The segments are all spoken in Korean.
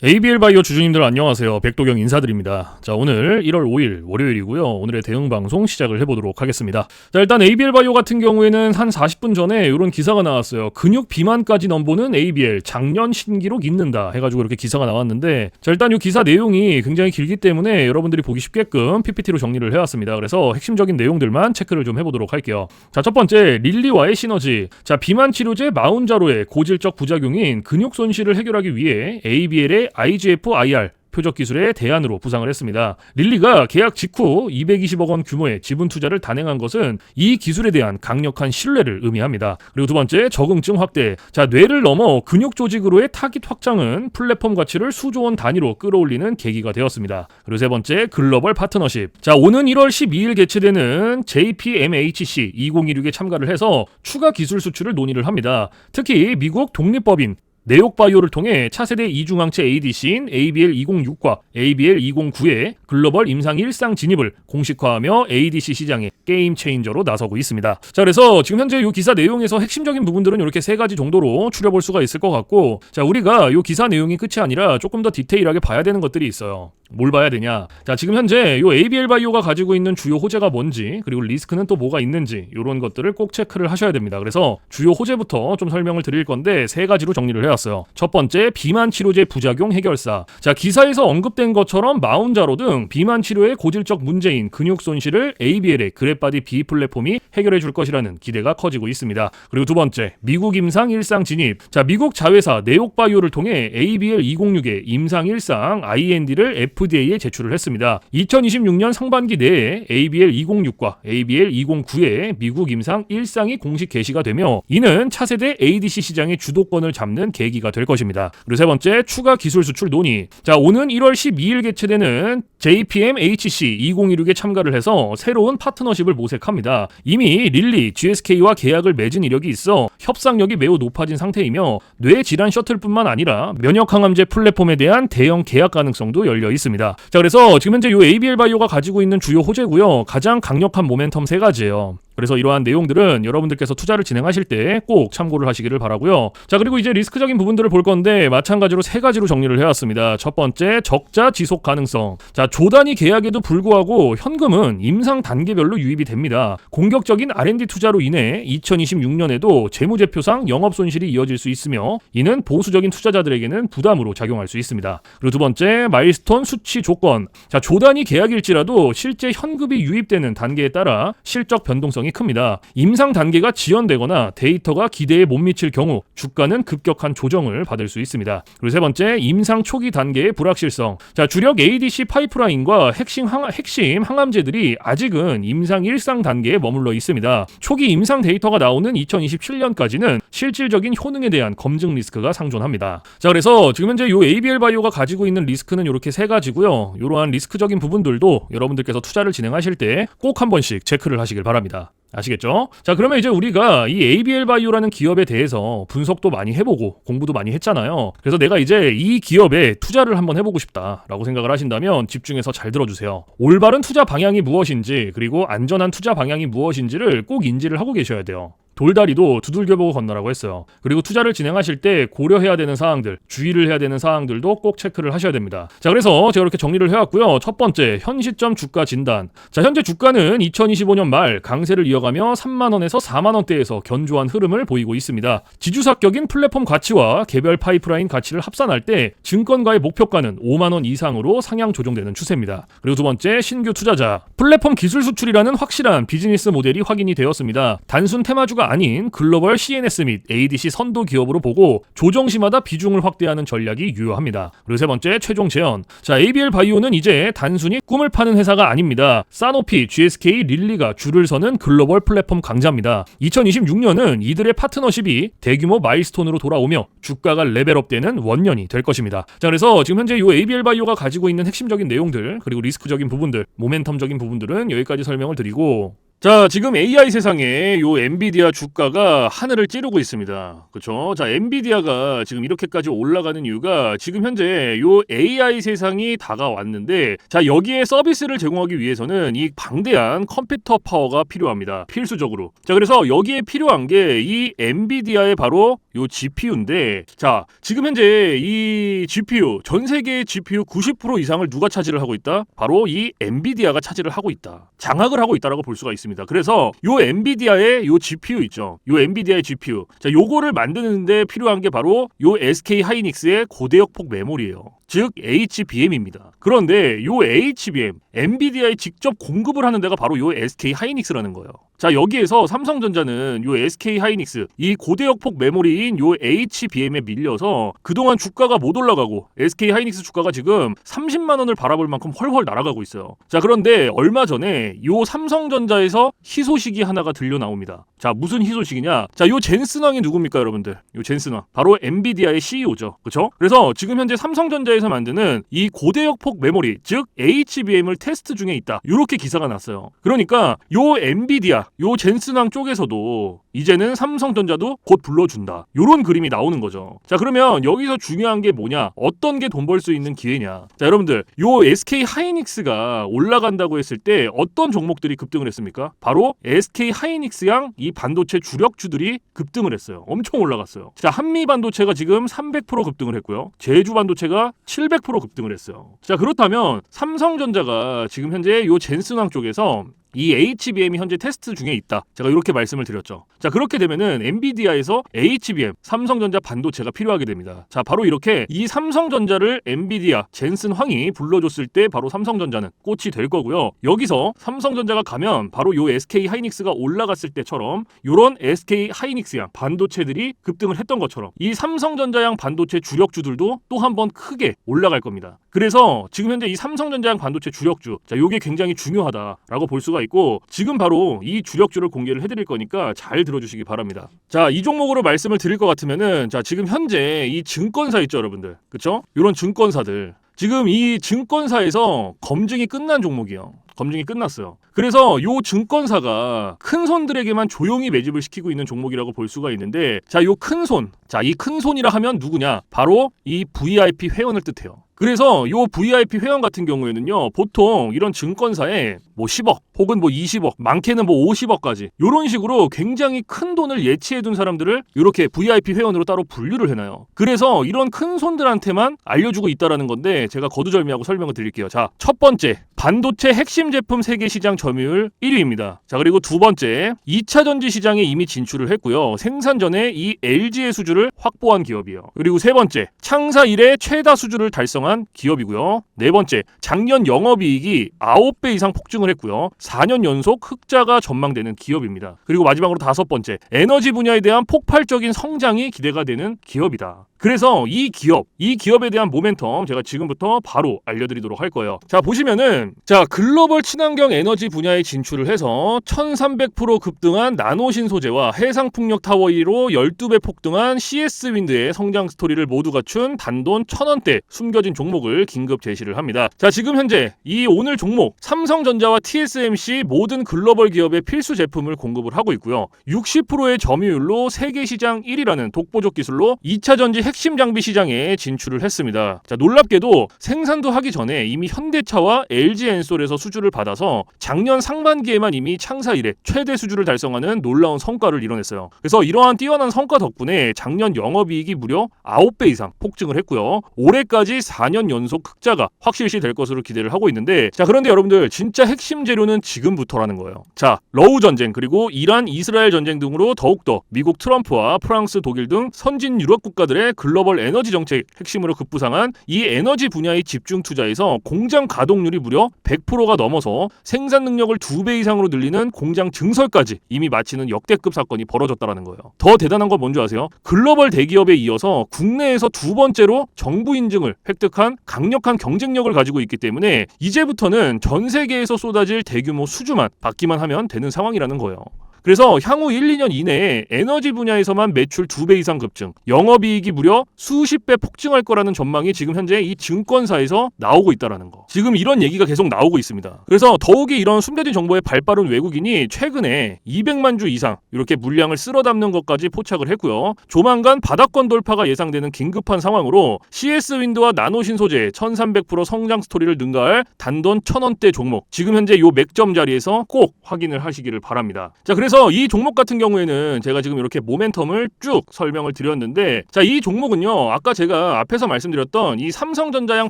ABL 바이오 주주님들 안녕하세요. 백도경 인사드립니다. 자, 오늘 1월 5일 월요일이고요. 오늘의 대응 방송 시작을 해보도록 하겠습니다. 자, 일단 ABL 바이오 같은 경우에는 한 40분 전에 이런 기사가 나왔어요. 근육 비만까지 넘보는 ABL 작년 신기록 잇는다 해가지고 이렇게 기사가 나왔는데, 자, 일단 이 기사 내용이 굉장히 길기 때문에 여러분들이 보기 쉽게끔 PPT로 정리를 해왔습니다. 그래서 핵심적인 내용들만 체크를 좀 해보도록 할게요. 자, 첫 번째, 릴리와의 시너지. 자, 비만 치료제 마운자로의 고질적 부작용인 근육 손실을 해결하기 위해 ABL의 IGF-IR 표적 기술의 대안으로 부상을 했습니다. 릴리가 계약 직후 220억 원 규모의 지분 투자를 단행한 것은 이 기술에 대한 강력한 신뢰를 의미합니다. 그리고 두 번째, 적응증 확대. 자, 뇌를 넘어 근육 조직으로의 타깃 확장은 플랫폼 가치를 수조 원 단위로 끌어올리는 계기가 되었습니다. 그리고 세 번째, 글로벌 파트너십. 자, 오는 1월 12일 개최되는 JPMHC 2026에 참가를 해서 추가 기술 수출을 논의를 합니다. 특히 미국 독립법인 네옥바이오를 통해 차세대 이중항체 ADC인 ABL206과 ABL209의 글로벌 임상 1상 진입을 공식화하며 ADC 시장의 게임 체인저로 나서고 있습니다. 자, 그래서 지금 현재 이 기사 내용에서 핵심적인 부분들은 이렇게 세 가지 정도로 추려볼 수가 있을 것 같고, 자, 우리가 이 기사 내용이 끝이 아니라 조금 더 디테일하게 봐야 되는 것들이 있어요. 뭘 봐야 되냐? 자, 지금 현재 이 ABL 바이오가 가지고 있는 주요 호재가 뭔지, 그리고 리스크는 또 뭐가 있는지, 이런 것들을 꼭 체크를 하셔야 됩니다. 그래서 주요 호재부터 좀 설명을 드릴 건데 세 가지로 정리를 해왔어요. 첫 번째, 비만 치료제 부작용 해결사. 자, 기사에서 언급된 것처럼 마운자로 등 비만 치료의 고질적 문제인 근육 손실을 ABL의 그랩바디 B 플랫폼이 해결해 줄 것이라는 기대가 커지고 있습니다. 그리고 두 번째, 미국 임상 1상 진입. 자, 미국 자회사 네옥바이오를 통해 ABL206의 임상 1상 IND를 FDA에 제출을 했습니다. 2026년 상반기 내에 ABL206과 ABL209의 미국 임상 1상이 공식 개시가 되며, 이는 차세대 ADC 시장의 주도권을 잡는 계기가 될 것입니다. 그리고 세 번째, 추가 기술 수출 논의. 자, 오는 1월 12일 개최되는 JPMHC 2026에 참가를 해서 새로운 파트너십을 모색합니다. 이미 릴리, GSK와 계약을 맺은 이력이 있어 협상력이 매우 높아진 상태이며, 뇌 질환 셔틀뿐만 아니라 면역 항암제 플랫폼에 대한 대형 계약 가능성도 열려 있습니다. 자, 그래서 지금 현재 이 ABL 바이오가 가지고 있는 주요 호재고요. 가장 강력한 모멘텀 세 가지예요. 그래서 이러한 내용들은 여러분들께서 투자를 진행하실 때 꼭 참고를 하시기를 바라고요. 자, 그리고 이제 리스크적인 부분들을 볼 건데 마찬가지로 세 가지로 정리를 해왔습니다. 첫 번째, 적자 지속 가능성. 자, 조단위 계약에도 불구하고 현금은 임상 단계별로 유입이 됩니다. 공격적인 R&D 투자로 인해 2026년에도 재무제표상 영업 손실이 이어질 수 있으며, 이는 보수적인 투자자들에게는 부담으로 작용할 수 있습니다. 그리고 두 번째, 마일스톤 수치 조건. 자, 조단위 계약일지라도 실제 현금이 유입되는 단계에 따라 실적 변동성이 큽니다. 임상 단계가 지연되거나 데이터가 기대에 못 미칠 경우 주가는 급격한 조정을 받을 수 있습니다. 그리고 세 번째, 임상 초기 단계의 불확실성. 자, 주력 ADC 파이프라인과 핵심 항암제들이 아직은 임상 1상 단계에 머물러 있습니다. 초기 임상 데이터가 나오는 2027년까지는 실질적인 효능에 대한 검증 리스크가 상존합니다. 자, 그래서 지금 현재 이 ABL 바이오가 가지고 있는 리스크는 이렇게 세 가지고요. 이러한 리스크적인 부분들도 여러분들께서 투자를 진행하실 때 꼭 한 번씩 체크를 하시길 바랍니다. 아시겠죠? 자, 그러면 이제 우리가 이 ABL 바이오라는 기업에 대해서 분석도 많이 해보고 공부도 많이 했잖아요. 그래서 내가 이제 이 기업에 투자를 한번 해보고 싶다라고 생각을 하신다면 집중해서 잘 들어주세요. 올바른 투자 방향이 무엇인지, 그리고 안전한 투자 방향이 무엇인지를 꼭 인지를 하고 계셔야 돼요. 돌다리도 두들겨보고 건너라고 했어요. 그리고 투자를 진행하실 때 고려해야 되는 사항들, 주의를 해야 되는 사항들도 꼭 체크를 하셔야 됩니다. 자, 그래서 제가 이렇게 정리를 해왔고요. 첫 번째, 현 시점 주가 진단. 자, 현재 주가는 2025년 말 강세를 이어가며 3만원에서 4만원대에서 견조한 흐름을 보이고 있습니다. 지주사격인 플랫폼 가치와 개별 파이프라인 가치를 합산할 때 증권가의 목표가는 5만원 이상으로 상향 조정되는 추세입니다. 그리고 두 번째, 신규 투자자. 플랫폼 기술 수출이라는 확실한 비즈니스 모델이 확인이 되었습니다. 단순 테마주가 아닌 글로벌 CNS 및 ADC 선도 기업으로 보고 조정시마다 비중을 확대하는 전략이 유효합니다. 그리고 세 번째, 최종 재현. 자, ABL 바이오는 이제 단순히 꿈을 파는 회사가 아닙니다. 사노피, GSK, 릴리가 줄을 서는 글로벌 플랫폼 강자입니다. 2026년은 이들의 파트너십이 대규모 마일스톤으로 돌아오며 주가가 레벨업되는 원년이 될 것입니다. 자, 그래서 지금 현재 이 ABL 바이오가 가지고 있는 핵심적인 내용들, 그리고 리스크적인 부분들, 모멘텀적인 부분들은 여기까지 설명을 드리고, 자, 지금 AI 세상에 요 엔비디아 주가가 하늘을 찌르고 있습니다. 그렇죠? 자, 엔비디아가 지금 이렇게까지 올라가는 이유가 지금 현재 요 AI 세상이 다가왔는데, 자, 여기에 서비스를 제공하기 위해서는 이 방대한 컴퓨터 파워가 필요합니다. 필수적으로. 자, 그래서 여기에 필요한 게 이 엔비디아의 바로 요 GPU인데, 자, 지금 현재 이 GPU, 전 세계의 GPU 90% 이상을 누가 차지를 하고 있다? 바로 이 엔비디아가 차지를 하고 있다. 장악을 하고 있다라고 볼 수가 있습니다. 그래서 요 엔비디아의 요 GPU 있죠. 요 엔비디아의 GPU. 자, 요거를 만드는데 필요한 게 바로 요 SK 하이닉스의 고대역폭 메모리예요. 즉 HBM입니다. 그런데 요 HBM, 엔비디아에 직접 공급을 하는 데가 바로 요 SK 하이닉스라는 거예요. 자, 여기에서 삼성전자는 요 SK 하이닉스, 이 고대역폭 메모리인 요 HBM에 밀려서 그동안 주가가 못 올라가고 SK 하이닉스 주가가 지금 30만 원을 바라볼 만큼 헐헐 날아가고 있어요. 자, 그런데 얼마 전에 요 삼성전자에서 희소식이 하나가 들려 나옵니다. 자, 무슨 희소식이냐? 자, 요 젠슨왕이 누굽니까, 여러분들? 요 젠슨왕. 바로 엔비디아의 CEO죠. 그렇죠? 그래서 지금 현재 삼성전자에서 만드는 이 고대역폭 메모리, 즉 HBM을 테스트 중에 있다. 이렇게 기사가 났어요. 그러니까 요 엔비디아, 요 젠슨왕 쪽에서도 이제는 삼성전자도 곧 불러준다. 요런 그림이 나오는 거죠. 자, 그러면 여기서 중요한 게 뭐냐? 어떤 게 돈 벌 수 있는 기회냐? 자, 여러분들, 요 SK 하이닉스가 올라간다고 했을 때 어떤 종목들이 급등을 했습니까? 바로 SK 하이닉스양 이 반도체 주력주들이 급등을 했어요. 엄청 올라갔어요. 자, 한미 반도체가 지금 300% 급등을 했고요. 제주 반도체가 700% 급등을 했어요. 자, 그렇다면 삼성전자가 지금 현재 요 젠슨왕 쪽에서 이 HBM이 현재 테스트 중에 있다. 제가 이렇게 말씀을 드렸죠. 자, 그렇게 되면은 엔비디아에서 HBM, 삼성전자 반도체가 필요하게 됩니다. 자, 바로 이렇게 이 삼성전자를 엔비디아, 젠슨 황이 불러줬을 때 바로 삼성전자는 꽃이 될 거고요. 여기서 삼성전자가 가면 바로 요 SK 하이닉스가 올라갔을 때처럼 요런 SK 하이닉스양 반도체들이 급등을 했던 것처럼 이 삼성전자양 반도체 주력주들도 또 한 번 크게 올라갈 겁니다. 그래서 지금 현재 이 삼성전자양 반도체 주력주, 자, 요게 굉장히 중요하다라고 볼 수가 있고, 지금 바로 이 주력주를 공개를 해드릴 거니까 잘 들어주시기 바랍니다. 자, 이 종목으로 말씀을 드릴 것 같으면은, 자, 지금 현재 이 증권사 있죠, 여러분들. 그쵸? 이런 증권사들. 지금 이 증권사에서 검증이 끝난 종목이에요. 검증이 끝났어요. 그래서 요 증권사가 큰 손들에게만 조용히 매집을 시키고 있는 종목이라고 볼 수가 있는데, 자, 요 큰 손. 자, 이 큰 손이라 하면 누구냐? 바로 이 VIP 회원을 뜻해요. 그래서 요 VIP 회원 같은 경우에는요, 보통 이런 증권사에 뭐 10억 혹은 뭐 20억, 많게는 뭐 50억까지 요런 식으로 굉장히 큰 돈을 예치해둔 사람들을 이렇게 VIP 회원으로 따로 분류를 해놔요. 그래서 이런 큰 손들한테만 알려주고 있다라는 건데, 제가 거두절미하고 설명을 드릴게요. 자, 첫 번째, 반도체 핵심 제품 세계 시장 점유율 1위입니다. 자, 그리고 두 번째, 2차 전지 시장에 이미 진출을 했고요. 생산 전에 이 LG의 수주를 확보한 기업이에요. 그리고 세 번째, 창사 이래 최다 수주를 달성한 기업이고요. 네 번째, 작년 영업이익이 9배 이상 폭증을 했고요. 4년 연속 흑자가 전망되는 기업입니다. 그리고 마지막으로 다섯 번째, 에너지 분야에 대한 폭발적인 성장이 기대가 되는 기업이다. 그래서 이 기업에 대한 모멘텀 제가 지금부터 바로 알려드리도록 할 거예요. 자, 보시면은, 자, 글로벌 친환경 에너지 분야에 진출을 해서 1300% 급등한 나노신 소재와 해상풍력 타워 1위로 12배 폭등한 CS윈드의 성장 스토리를 모두 갖춘 단돈 1000원대 숨겨진 종목을 긴급 제시를 합니다. 자, 지금 현재 이 오늘 종목 삼성전자와 TSMC 모든 글로벌 기업의 필수 제품을 공급을 하고 있고요. 60%의 점유율로 세계 시장 1위라는 독보적 기술로 2차 전지 핵심 장비 시장에 진출을 했습니다. 자, 놀랍게도 생산도 하기 전에 이미 현대차와 LG엔솔에서 수주를 받아서 작년 상반기에만 이미 창사 이래 최대 수주를 달성하는 놀라운 성과를 이뤄냈어요. 그래서 이러한 뛰어난 성과 덕분에 작년 영업이익이 무려 9배 이상 폭증을 했고요. 올해까지 4년 연속 흑자가 확실시 될 것으로 기대를 하고 있는데, 자, 그런데 여러분들, 진짜 핵심 재료는 지금부터라는 거예요. 자, 러우 전쟁 그리고 이란 이스라엘 전쟁 등으로 더욱더 미국 트럼프와 프랑스 독일 등 선진 유럽 국가들의 글로벌 에너지 정책 핵심으로 급부상한 이 에너지 분야의 집중 투자에서 공장 가동률이 무려 100%가 넘어서 생산 능력을 2배 이상으로 늘리는 공장 증설까지 이미 마치는 역대급 사건이 벌어졌다는 거예요. 더 대단한 건 뭔지 아세요? 글로벌 대기업에 이어서 국내에서 두 번째로 정부 인증을 획득한 강력한 경쟁력을 가지고 있기 때문에 이제부터는 전 세계에서 쏟아질 대규모 수주만 받기만 하면 되는 상황이라는 거예요. 그래서 향후 1, 2년 이내에 에너지 분야에서만 매출 2배 이상 급증, 영업이익이 무려 수십 배 폭증할 거라는 전망이 지금 현재 이 증권사에서 나오고 있다는 거. 지금 이런 얘기가 계속 나오고 있습니다. 그래서 더욱이 이런 숨겨진 정보에 발빠른 외국인이 최근에 200만 주 이상 이렇게 물량을 쓸어 담는 것까지 포착을 했고요. 조만간 바닥권 돌파가 예상되는 긴급한 상황으로 CS윈드와 나노신 소재 1300% 성장 스토리를 능가할 단돈 1000원대 종목, 지금 현재 요 맥점 자리에서 꼭 확인을 하시기를 바랍니다. 자, 그래서 그래서 이 종목 같은 경우에는 제가 지금 이렇게 모멘텀을 쭉 설명을 드렸는데, 자, 이 종목은요, 아까 제가 앞에서 말씀드렸던 이 삼성전자양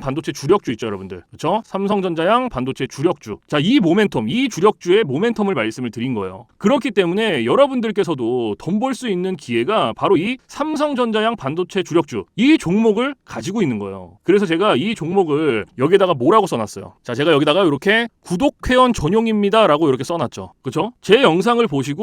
반도체 주력주 있죠, 여러분들. 그렇죠? 삼성전자양 반도체 주력주. 자, 이 모멘텀, 이 주력주의 모멘텀을 말씀을 드린 거예요. 그렇기 때문에 여러분들께서도 돈 벌 수 있는 기회가 바로 이 삼성전자양 반도체 주력주, 이 종목을 가지고 있는 거예요. 그래서 제가 이 종목을 여기다가 뭐라고 써놨어요. 자, 제가 여기다가 이렇게 구독회원 전용입니다 라고 이렇게 써놨죠. 그쵸? 제 영상을 보시고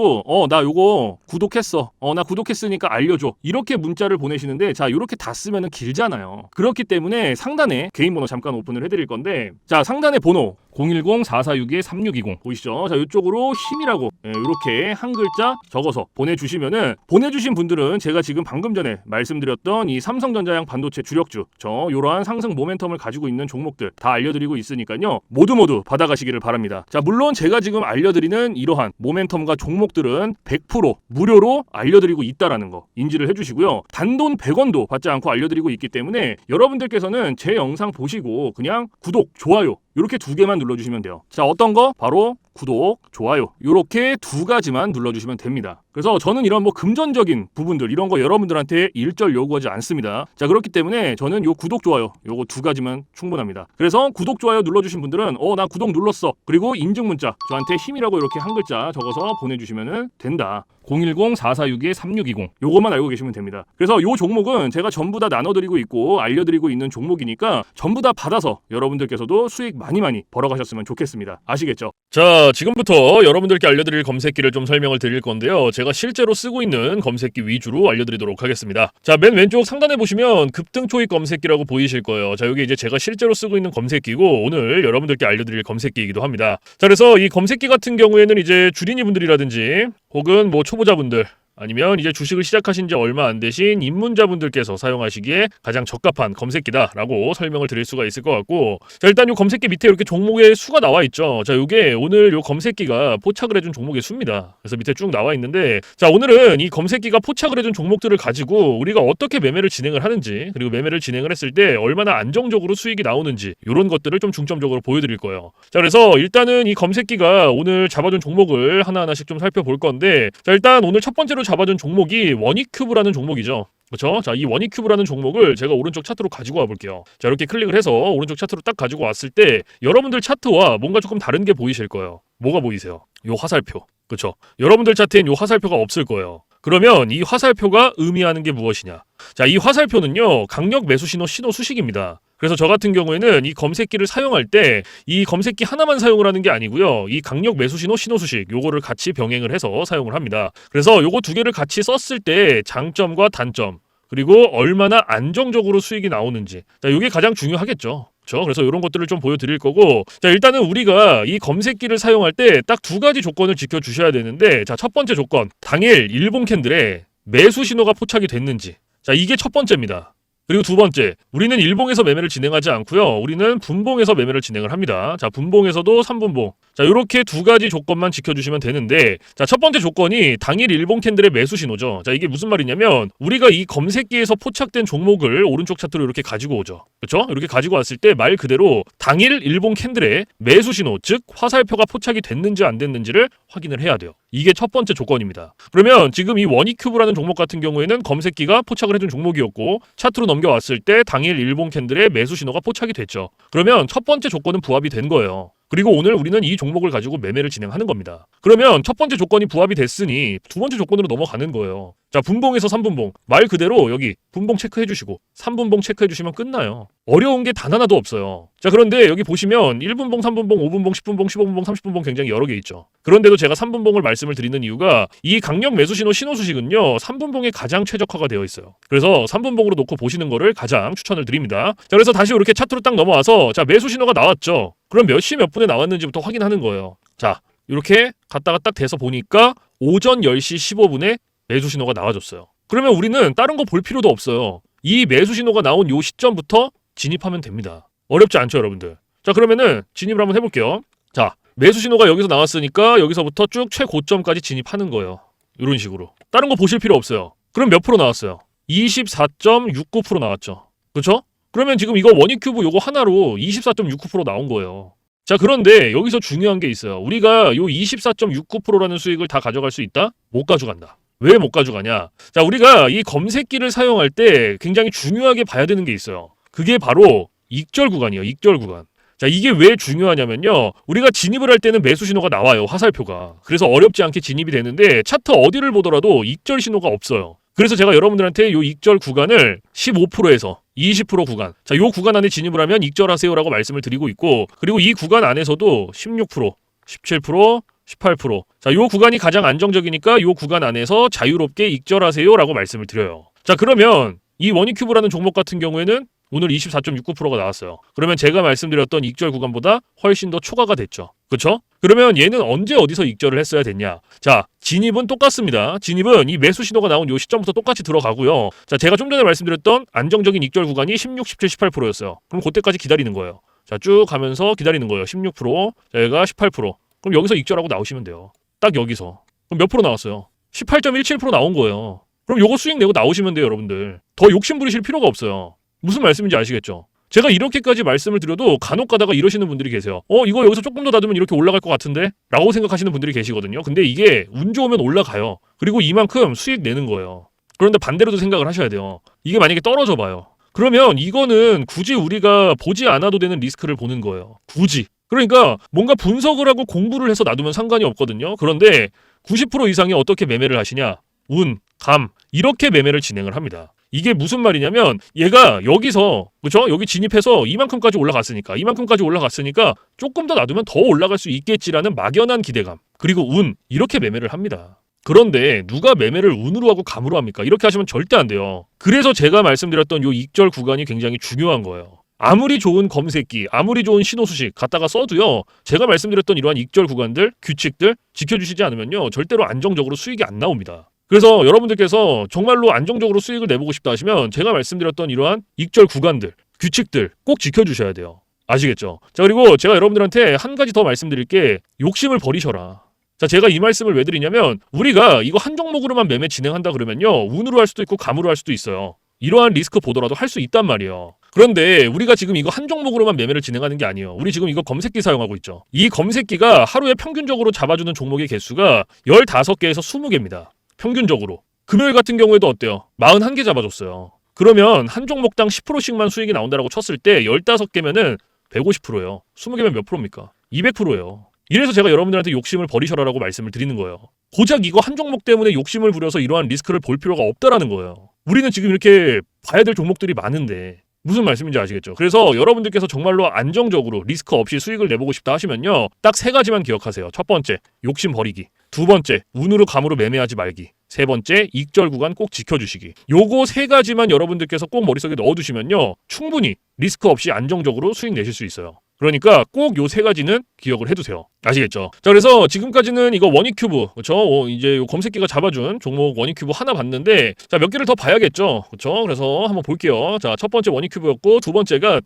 나 요거 구독했어, 나 구독했으니까 알려줘, 이렇게 문자를 보내시는데, 자, 이렇게 다 쓰면은 길잖아요. 그렇기 때문에 상단에 개인 번호 잠깐 오픈을 해드릴 건데, 자, 상단에 번호 010-4462-3620 보이시죠? 자, 이쪽으로 힘이라고 이렇게 한 글자 적어서 보내주시면은, 보내주신 분들은 제가 지금 방금 전에 말씀드렸던 이 삼성전자양 반도체 주력주, 요러한 상승 모멘텀을 가지고 있는 종목들 다 알려드리고 있으니까요, 모두 받아가시기를 바랍니다. 자, 물론 제가 지금 알려드리는 이러한 모멘텀과 종목들은 100% 무료로 알려드리고 있다라는 거 인지를 해주시고요. 단돈 100원도 받지 않고 알려드리고 있기 때문에 여러분들께서는 제 영상 보시고 그냥 구독, 좋아요 이렇게 두 개만 눌러주시면 돼요. 자, 어떤 거? 바로 구독, 좋아요 이렇게 두 가지만 눌러주시면 됩니다. 그래서 저는 이런 뭐 금전적인 부분들 이런 거 여러분들한테 일절 요구하지 않습니다. 자, 그렇기 때문에 저는 요 구독, 좋아요 요거 두 가지만 충분합니다. 그래서 구독, 좋아요 눌러주신 분들은 나 구독 눌렀어, 그리고 인증 문자 저한테 힘이라고 이렇게 한 글자 적어서 보내주시면 된다. 010-4462-3620 요것만 알고 계시면 됩니다. 그래서 요 종목은 제가 전부 다 나눠드리고 있고 알려드리고 있는 종목이니까 전부 다 받아서 여러분들께서도 수익 많이 벌어가셨으면 좋겠습니다. 아시겠죠? 자, 지금부터 여러분들께 알려드릴 검색기를 좀 설명을 드릴 건데요, 제가 실제로 쓰고 있는 검색기 위주로 알려드리도록 하겠습니다. 자, 맨 왼쪽 상단에 보시면 급등 초입 검색기라고 보이실 거예요. 자, 여기 이제 제가 실제로 쓰고 있는 검색기고 오늘 여러분들께 알려드릴 검색기이기도 합니다. 자, 그래서 이 검색기 같은 경우에는 이제 주린이 분들이라든지 혹은 뭐 초보자분들, 아니면 이제 주식을 시작하신 지 얼마 안 되신 입문자분들께서 사용하시기에 가장 적합한 검색기다라고 설명을 드릴 수가 있을 것 같고, 자, 일단 이 검색기 밑에 이렇게 종목의 수가 나와 있죠. 자, 이게 오늘 이 검색기가 포착을 해준 종목의 수입니다. 그래서 밑에 쭉 나와 있는데, 자, 오늘은 이 검색기가 포착을 해준 종목들을 가지고 우리가 어떻게 매매를 진행을 하는지, 그리고 매매를 진행을 했을 때 얼마나 안정적으로 수익이 나오는지 이런 것들을 좀 중점적으로 보여드릴 거예요. 자, 그래서 일단은 이 검색기가 오늘 잡아준 종목을 하나하나씩 좀 살펴볼 건데, 자, 일단 오늘 첫 번째로 잡아준 종목이 원익큐브라는 종목이죠. 그렇죠? 자, 이 원익큐브라는 종목을 제가 오른쪽 차트로 가지고 와볼게요. 자, 이렇게 클릭을 해서 오른쪽 차트로 딱 가지고 왔을 때 여러분들 차트와 뭔가 조금 다른 게 보이실 거예요. 뭐가 보이세요? 요 화살표. 그렇죠? 여러분들 차트엔 요 화살표가 없을 거예요. 그러면 이 화살표가 의미하는 게 무엇이냐? 자, 이 화살표는요, 강력 매수 신호 수식입니다. 그래서 저 같은 경우에는 이 검색기를 사용할 때 이 검색기 하나만 사용을 하는 게 아니고요, 이 강력 매수 신호 수식 요거를 같이 병행을 해서 사용을 합니다. 그래서 요거 두 개를 같이 썼을 때 장점과 단점, 그리고 얼마나 안정적으로 수익이 나오는지, 자, 요게 가장 중요하겠죠. 그래서 이런 것들을 좀 보여드릴 거고, 자, 일단은 우리가 이 검색기를 사용할 때 딱 두 가지 조건을 지켜주셔야 되는데, 자, 첫 번째 조건, 당일 일봉 캔들에 매수 신호가 포착이 됐는지, 자, 이게 첫 번째입니다. 그리고 두 번째, 우리는 일봉에서 매매를 진행하지 않고요, 우리는 분봉에서 매매를 진행을 합니다. 자, 분봉에서도 3분봉. 자, 이렇게 두 가지 조건만 지켜주시면 되는데, 자, 첫 번째 조건이 당일 일봉 캔들의 매수 신호죠. 자, 이게 무슨 말이냐면 우리가 이 검색기에서 포착된 종목을 오른쪽 차트로 이렇게 가지고 오죠. 그렇죠? 이렇게 가지고 왔을 때 말 그대로 당일 일봉 캔들의 매수 신호, 즉 화살표가 포착이 됐는지 안 됐는지를 확인을 해야 돼요. 이게 첫 번째 조건입니다. 그러면 지금 이 원익큐브라는 종목 같은 경우에는 검색기가 포착을 해준 종목이었고, 차트로 넘겨왔을 때 당일 일봉 캔들의 매수 신호가 포착이 됐죠. 그러면 첫 번째 조건은 부합이 된 거예요. 그리고 오늘 우리는 이 종목을 가지고 매매를 진행하는 겁니다. 그러면 첫 번째 조건이 부합이 됐으니 두 번째 조건으로 넘어가는 거예요. 자, 분봉에서 3분봉. 말 그대로 여기 분봉 체크해 주시고 3분봉 체크해 주시면 끝나요. 어려운 게 단 하나도 없어요. 자, 그런데 여기 보시면 1분봉, 3분봉, 5분봉, 10분봉, 15분봉, 30분봉 굉장히 여러 개 있죠. 그런데도 제가 3분봉을 말씀을 드리는 이유가 이 강력 매수 신호 수식은요, 3분봉에 가장 최적화가 되어 있어요. 그래서 3분봉으로 놓고 보시는 거를 가장 추천을 드립니다. 자, 그래서 다시 이렇게 차트로 딱 넘어와서, 자, 매수 신호가 나왔죠. 그럼 몇 시 몇 분에 나왔는지부터 확인하는 거예요. 자, 이렇게 갔다가 딱 돼서 보니까 오전 10시 15분에 매수 신호가 나와줬어요. 그러면 우리는 다른 거 볼 필요도 없어요. 이 매수 신호가 나온 요 시점부터 진입하면 됩니다. 어렵지 않죠, 여러분들? 자, 그러면은 진입을 한번 해볼게요. 자, 매수 신호가 여기서 나왔으니까 여기서부터 쭉 최고점까지 진입하는 거예요. 이런 식으로. 다른 거 보실 필요 없어요. 그럼 몇 프로 나왔어요? 24.69% 나왔죠. 그렇죠? 그러면 지금 이거 원익큐브 요거 하나로 24.69% 나온 거예요. 자, 그런데 여기서 중요한 게 있어요. 우리가 요 24.69%라는 수익을 다 가져갈 수 있다? 못 가져간다. 왜 못 가져가냐? 자, 우리가 이 검색기를 사용할 때 굉장히 중요하게 봐야 되는 게 있어요. 그게 바로 익절 구간이에요. 익절 구간. 자, 이게 왜 중요하냐면요. 우리가 진입을 할 때는 매수 신호가 나와요. 화살표가. 그래서 어렵지 않게 진입이 되는데 차트 어디를 보더라도 익절 신호가 없어요. 그래서 제가 여러분들한테 요 익절 구간을 15%에서 20% 구간. 자, 요 구간 안에 진입을 하면 익절하세요라고 말씀을 드리고 있고, 그리고 이 구간 안에서도 16%, 17%, 18%. 자, 요 구간이 가장 안정적이니까 요 구간 안에서 자유롭게 익절하세요라고 말씀을 드려요. 자, 그러면 이 원익큐브라는 종목 같은 경우에는 오늘 24.69%가 나왔어요. 그러면 제가 말씀드렸던 익절 구간보다 훨씬 더 초과가 됐죠. 그쵸? 그러면 얘는 언제 어디서 익절을 했어야 됐냐? 자, 진입은 똑같습니다. 진입은 이 매수 신호가 나온 요 시점부터 똑같이 들어가고요. 자, 제가 좀 전에 말씀드렸던 안정적인 익절 구간이 16, 17, 18%였어요. 그럼 그때까지 기다리는 거예요. 자, 쭉 가면서 기다리는 거예요. 16%, 자, 얘가 18%. 그럼 여기서 익절하고 나오시면 돼요. 딱 여기서. 그럼 몇 프로 나왔어요? 18.17% 나온 거예요. 그럼 요거 수익 내고 나오시면 돼요, 여러분들. 더 욕심 부리실 필요가 없어요. 무슨 말씀인지 아시겠죠? 제가 이렇게까지 말씀을 드려도 간혹 가다가 이러시는 분들이 계세요. 이거 여기서 조금 더 놔두면 이렇게 올라갈 것 같은데? 라고 생각하시는 분들이 계시거든요. 근데 이게 운 좋으면 올라가요. 그리고 이만큼 수익 내는 거예요. 그런데 반대로도 생각을 하셔야 돼요. 이게 만약에 떨어져 봐요. 그러면 이거는 굳이 우리가 보지 않아도 되는 리스크를 보는 거예요. 굳이. 그러니까 뭔가 분석을 하고 공부를 해서 놔두면 상관이 없거든요. 그런데 90% 이상이 어떻게 매매를 하시냐? 운, 감, 이렇게 매매를 진행을 합니다. 이게 무슨 말이냐면 얘가 여기서 그렇죠? 여기 진입해서 이만큼까지 올라갔으니까 조금 더 놔두면 더 올라갈 수 있겠지라는 막연한 기대감 그리고 운 이렇게 매매를 합니다. 그런데 누가 매매를 운으로 하고 감으로 합니까? 이렇게 하시면 절대 안 돼요. 그래서 제가 말씀드렸던 요 익절 구간이 굉장히 중요한 거예요. 아무리 좋은 검색기, 아무리 좋은 신호 수식 갖다가 써도요. 제가 말씀드렸던 이러한 익절 구간들, 규칙들 지켜주시지 않으면요. 절대로 안정적으로 수익이 안 나옵니다. 그래서 여러분들께서 정말로 안정적으로 수익을 내보고 싶다 하시면 제가 말씀드렸던 이러한 익절 구간들, 규칙들 꼭 지켜주셔야 돼요. 아시겠죠? 자, 그리고 제가 여러분들한테 한 가지 더 말씀드릴 게 욕심을 버리셔라. 자, 제가 이 말씀을 왜 드리냐면 우리가 이거 한 종목으로만 매매 진행한다 그러면요. 운으로 할 수도 있고 감으로 할 수도 있어요. 이러한 리스크 보더라도 할 수 있단 말이에요. 그런데 우리가 지금 이거 한 종목으로만 매매를 진행하는 게 아니에요. 우리 지금 이거 검색기 사용하고 있죠. 이 검색기가 하루에 평균적으로 잡아주는 종목의 개수가 15개에서 20개입니다. 평균적으로. 금요일 같은 경우에도 어때요? 41개 잡아줬어요. 그러면 한 종목당 10%씩만 수익이 나온다라고 쳤을 때 15개면은 150%예요. 20개면 몇 프로입니까? 200%예요. 이래서 제가 여러분들한테 욕심을 버리셔라라고 말씀을 드리는 거예요. 고작 이거 한 종목 때문에 욕심을 부려서 이러한 리스크를 볼 필요가 없다라는 거예요. 우리는 지금 이렇게 봐야 될 종목들이 많은데 무슨 말씀인지 아시겠죠? 그래서 여러분들께서 정말로 안정적으로 리스크 없이 수익을 내보고 싶다 하시면요. 딱 3가지만 기억하세요. 첫 번째, 욕심 버리기. 두 번째, 운으로 감으로 매매하지 말기. 세 번째, 익절 구간 꼭 지켜주시기. 요거 3가지만 여러분들께서 꼭 머릿속에 넣어두시면요. 충분히 리스크 없이 안정적으로 수익 내실 수 있어요. 그러니까 꼭 요 3가지는 기억을 해두세요. 아시겠죠? 자, 그래서 지금까지는 이거 원익큐브, 그쵸? 이제 요 검색기가 잡아준 종목 원익큐브 하나 봤는데, 자, 몇 개를 더 봐야겠죠? 그쵸? 그래서 한번 볼게요. 자, 첫 번째 원익큐브였고, 두 번째가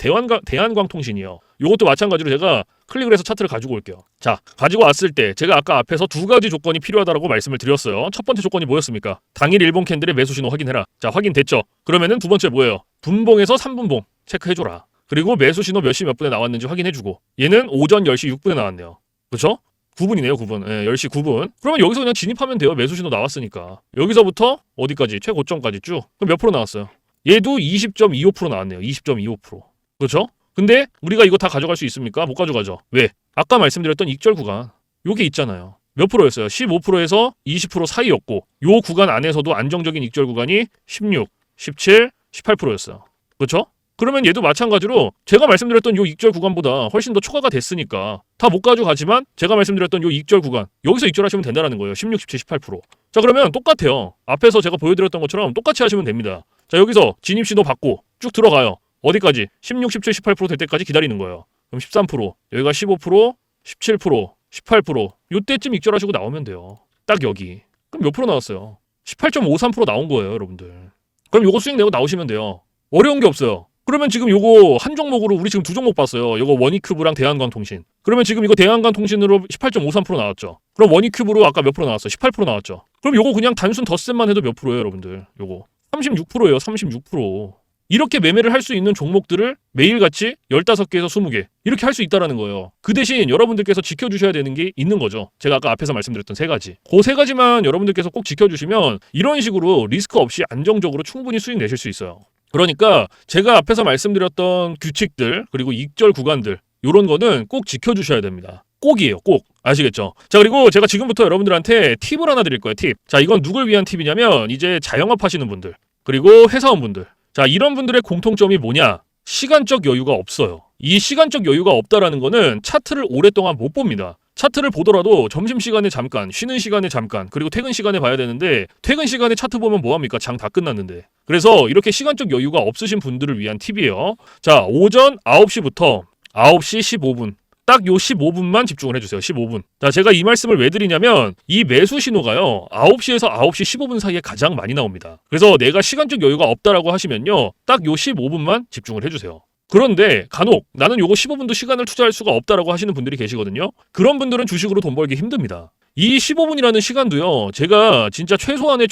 대한광통신이요. 요것도 마찬가지로 제가 클릭을 해서 차트를 가지고 올게요. 자, 가지고 왔을 때 제가 아까 앞에서 2가지 조건이 필요하다고 말씀을 드렸어요. 첫 번째 조건이 뭐였습니까? 당일 일봉 캔들의 매수 신호 확인해라. 자, 확인됐죠? 그러면은 두 번째 뭐예요? 분봉에서 3분봉 체크해줘라. 그리고 매수 신호 몇 시 몇 분에 나왔는지 확인해주고 얘는 오전 10시 6분에 나왔네요. 그렇죠? 9분이네요. 9분. 네, 10시 9분. 그러면 여기서 그냥 진입하면 돼요. 매수 신호 나왔으니까. 여기서부터 어디까지? 최고점까지 쭉. 그럼 몇 프로 나왔어요? 얘도 20.25% 나왔네요. 20.25%. 그렇죠? 근데 우리가 이거 다 가져갈 수 있습니까? 못 가져가죠. 왜? 아까 말씀드렸던 익절 구간. 요게 있잖아요. 몇 프로였어요? 15%에서 20% 사이였고 요 구간 안에서도 안정적인 익절 구간이 16, 17, 18%였어요. 그렇죠? 그러면 얘도 마찬가지로 제가 말씀드렸던 요 익절 구간보다 훨씬 더 초과가 됐으니까 다 못 가져가지만 제가 말씀드렸던 요 익절 구간 여기서 익절하시면 된다는 거예요. 16, 17, 18%. 자, 그러면 똑같아요. 앞에서 제가 보여드렸던 것처럼 똑같이 하시면 됩니다. 자, 여기서 진입신호 받고 쭉 들어가요. 어디까지? 16, 17, 18%될 때까지 기다리는 거예요. 그럼 13%, 여기가 15%, 17%, 18% 요때쯤 익절하시고 나오면 돼요. 딱 여기. 그럼 몇 프로 나왔어요? 18.53% 나온 거예요, 여러분들. 그럼 요거 수익 내고 나오시면 돼요. 어려운 게 없어요. 그러면 지금 요거 한 종목으로 우리 지금 2종목 봤어요. 요거 원익큐브랑 대한광통신. 그러면 지금 이거 대한광통신으로 18.53% 나왔죠. 그럼 원익큐브로 아까 몇 프로 나왔어? 18% 나왔죠. 그럼 요거 그냥 단순 덧셈만 해도 몇 프로예요, 여러분들? 요거 36%예요. 36%. 이렇게 매매를 할 수 있는 종목들을 매일같이 15개에서 20개 이렇게 할 수 있다는 거예요. 그 대신 여러분들께서 지켜주셔야 되는 게 있는 거죠. 제가 아까 앞에서 말씀드렸던 3가지. 그 3가지만 여러분들께서 꼭 지켜주시면 이런 식으로 리스크 없이 안정적으로 충분히 수익 내실 수 있어요. 그러니까 제가 앞에서 말씀드렸던 규칙들 그리고 익절 구간들 이런 거는 꼭 지켜주셔야 됩니다. 꼭이에요. 꼭. 아시겠죠? 자, 그리고 제가 지금부터 여러분들한테 팁을 하나 드릴 거예요. 팁. 자, 이건 누굴 위한 팁이냐면 이제 자영업 하시는 분들 그리고 회사원분들. 자, 이런 분들의 공통점이 뭐냐? 시간적 여유가 없어요. 이 시간적 여유가 없다라는 거는 차트를 오랫동안 못 봅니다. 차트를 보더라도 점심시간에 잠깐, 쉬는 시간에 잠깐, 그리고 퇴근 시간에 봐야 되는데 퇴근 시간에 차트 보면 뭐합니까? 장 다 끝났는데. 그래서 이렇게 시간적 여유가 없으신 분들을 위한 팁이에요. 자, 오전 9시부터 9시 15분. 딱 요 15분만 집중을 해주세요. 15분. 자, 제가 이 말씀을 왜 드리냐면 이 매수 신호가요. 9시에서 9시 15분 사이에 가장 많이 나옵니다. 그래서 내가 시간적 여유가 없다라고 하시면요. 딱 요 15분만 집중을 해주세요. 그런데 간혹 나는 요거 15분도 시간을 투자할 수가 없다라고 하시는 분들이 계시거든요. 그런 분들은 주식으로 돈 벌기 힘듭니다. 이 15분이라는 시간도요. 제가 진짜 최소한의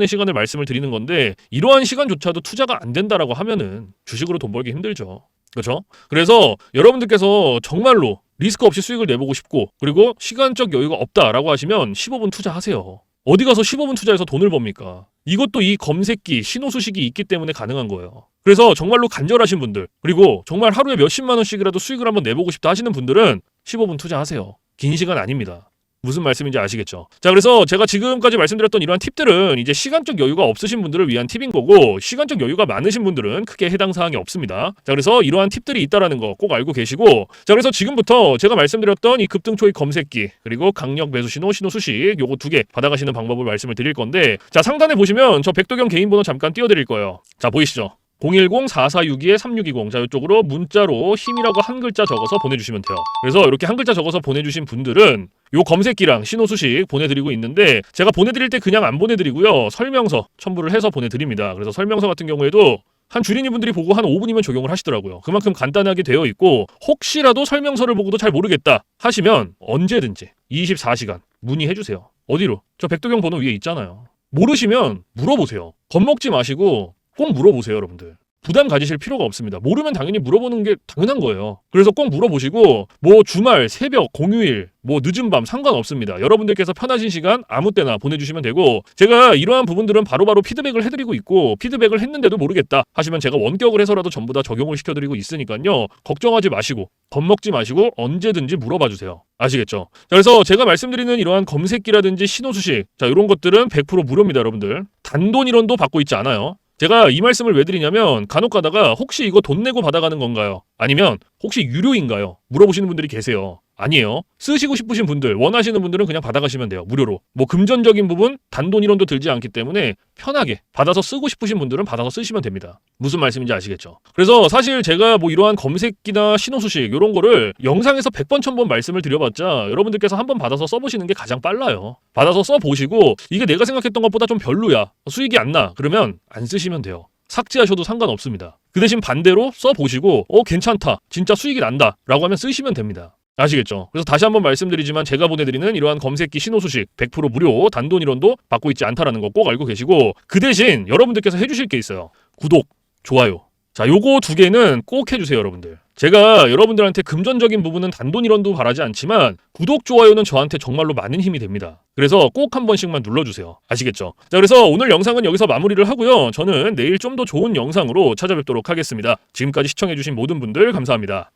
시간을 말씀을 드리는 건데 이러한 시간조차도 투자가 안 된다라고 하면은 주식으로 돈 벌기 힘들죠. 그렇죠? 그래서 여러분들께서 정말로 리스크 없이 수익을 내보고 싶고 그리고 시간적 여유가 없다라고 하시면 15분 투자하세요. 어디 가서 15분 투자해서 돈을 법니까? 이것도 이 검색기, 신호수식이 있기 때문에 가능한 거예요. 그래서 정말로 간절하신 분들 그리고 정말 하루에 몇십만 원씩이라도 수익을 한번 내보고 싶다 하시는 분들은 15분 투자하세요. 긴 시간 아닙니다. 무슨 말씀인지 아시겠죠? 자, 그래서 제가 지금까지 말씀드렸던 이러한 팁들은 이제 시간적 여유가 없으신 분들을 위한 팁인 거고 시간적 여유가 많으신 분들은 크게 해당 사항이 없습니다. 자, 그래서 이러한 팁들이 있다라는 거 꼭 알고 계시고 자, 그래서 지금부터 제가 말씀드렸던 이 급등 초입 검색기 그리고 강력 매수 신호, 신호 수식 요거 2개 받아가시는 방법을 말씀을 드릴 건데 자, 상단에 보시면 저 백도경 개인 번호 잠깐 띄워드릴 거예요. 자, 보이시죠? 010-4462-3620 자, 이쪽으로 문자로 힘이라고 한 글자 적어서 보내주시면 돼요. 그래서 이렇게 한 글자 적어서 보내주신 분들은 요 검색기랑 신호수식 보내드리고 있는데 제가 보내드릴 때 그냥 안 보내드리고요. 설명서 첨부를 해서 보내드립니다. 그래서 설명서 같은 경우에도 한 주린이 분들이 보고 한 5분이면 적용을 하시더라고요. 그만큼 간단하게 되어 있고 혹시라도 설명서를 보고도 잘 모르겠다 하시면 언제든지 24시간 문의해주세요. 어디로? 저 백도경 번호 위에 있잖아요. 모르시면 물어보세요. 겁먹지 마시고 꼭 물어보세요, 여러분들. 부담 가지실 필요가 없습니다. 모르면 당연히 물어보는 게 당연한 거예요. 그래서 꼭 물어보시고 뭐 주말, 새벽, 공휴일, 뭐 늦은 밤 상관없습니다. 여러분들께서 편하신 시간 아무 때나 보내주시면 되고 제가 이러한 부분들은 바로바로 피드백을 해드리고 있고 피드백을 했는데도 모르겠다 하시면 제가 원격을 해서라도 전부 다 적용을 시켜드리고 있으니까요. 걱정하지 마시고 겁먹지 마시고 언제든지 물어봐 주세요. 아시겠죠? 자, 그래서 제가 말씀드리는 이러한 검색기라든지 신호수식 자, 이런 것들은 100% 무료입니다, 여러분들. 단돈 1원도 받고 있지 않아요. 제가 이 말씀을 왜 드리냐면 간혹 가다가 혹시 이거 돈 내고 받아가는 건가요? 아니면 혹시 유료인가요? 물어보시는 분들이 계세요. 아니에요. 쓰시고 싶으신 분들, 원하시는 분들은 그냥 받아가시면 돼요. 무료로. 뭐 금전적인 부분 단돈 1원도 들지 않기 때문에 편하게 받아서 쓰고 싶으신 분들은 받아서 쓰시면 됩니다. 무슨 말씀인지 아시겠죠? 그래서 사실 제가 뭐 이러한 검색기나 신호수식 이런 거를 영상에서 100번 1000번 말씀을 드려봤자 여러분들께서 한번 받아서 써보시는 게 가장 빨라요. 받아서 써보시고 이게 내가 생각했던 것보다 좀 별로야. 수익이 안 나. 그러면 안 쓰시면 돼요. 삭제하셔도 상관없습니다. 그 대신 반대로 써보시고 괜찮다. 진짜 수익이 난다. 라고 하면 쓰시면 됩니다. 아시겠죠? 그래서 다시 한번 말씀드리지만 제가 보내드리는 이러한 검색기 신호수식 100% 무료 단돈 1원도 받고 있지 않다라는 거 꼭 알고 계시고 그 대신 여러분들께서 해주실 게 있어요. 구독, 좋아요. 자, 요거 2개는 꼭 해주세요, 여러분들. 제가 여러분들한테 금전적인 부분은 단돈 1원도 바라지 않지만 구독, 좋아요는 저한테 정말로 많은 힘이 됩니다. 그래서 꼭 한 번씩만 눌러주세요. 아시겠죠? 자, 그래서 오늘 영상은 여기서 마무리를 하고요. 저는 내일 좀 더 좋은 영상으로 찾아뵙도록 하겠습니다. 지금까지 시청해주신 모든 분들 감사합니다.